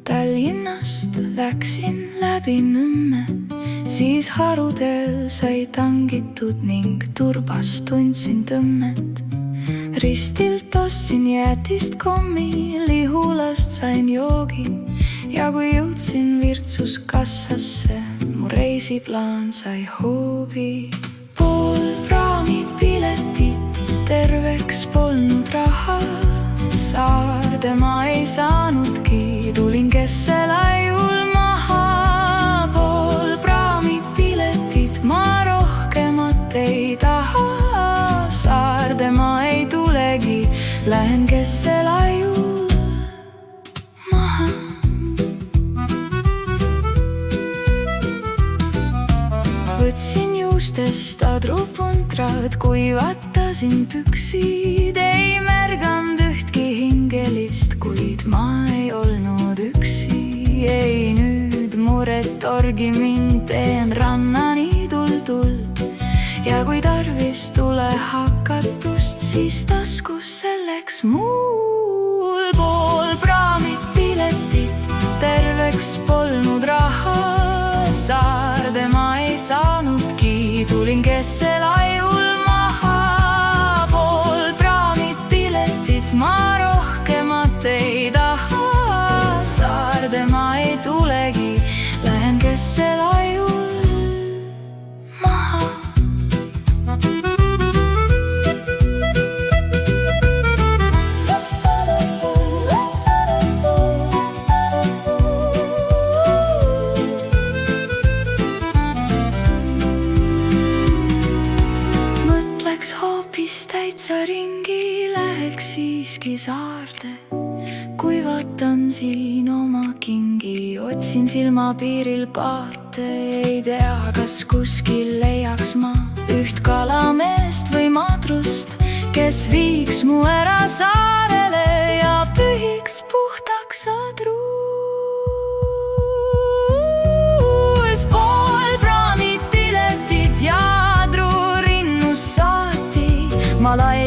Tallinnast läksin läbi Nõmme, siis harudel sai tangitud ning turbas tundsin tõmmet. Ristilt ostsin jäätist kommi, Lihulast sain joogi ja kui jõudsin Virtsuskassasse, mu reisiplaan sai hoobi. Pool praamipiletit, terveks polnud raha, Saardemaa ei saanudki, tulin Kesselaiul maha. Pool praamipiletit, ma rohkemat ei taha, Saardemaa ei tulegi, lähen Kesselaiul maha. Võtsin juustest adrupuntrad, kuivatasin püksid, ei märganud ühtki hingelist, kuid ma ei olnud üksi. Ei nüüd muret orgi mind, teen rannani tuld ja kui tarvis tule hakatust, siis taskus selleks mul. Pool praamipiletit, terveks polnud raha, Saardemaa ei saanudki, tulin Kesselaiul maha. Pool praamipiletit, ma rohkemat ei taha, Saardemaa ei tulegi, lähen Kesselaiul maha. Hoopis täitsa ringi, läheks siiski saarde, kuivatan siin oma kingi, otsin silmapiiril paate, ei tea, kas kuskil leiaks ma üht kalameest või madrust, kes viiks mu ära saarele ja pühiks puhtaks adruus. Pool praamipiletit ja adru rinnus saati, ma lai